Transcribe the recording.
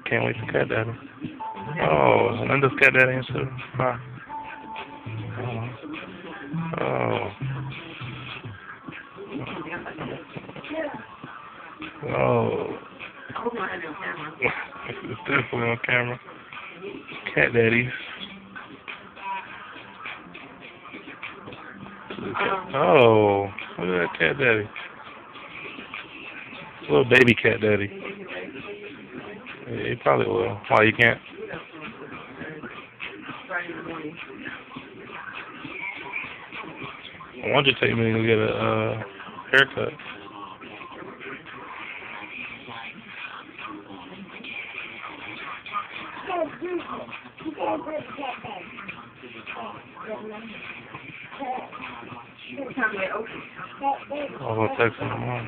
Can't wait to cat daddy. Oh, Linda's cat daddy and too. Huh. Oh. Oh. It's definitely on camera. Cat daddies. Oh, look at that cat daddy. Little baby cat daddy. Yeah, he probably will. Why you can't? Why don't you take me to get a haircut? I'll go text him tomorrow.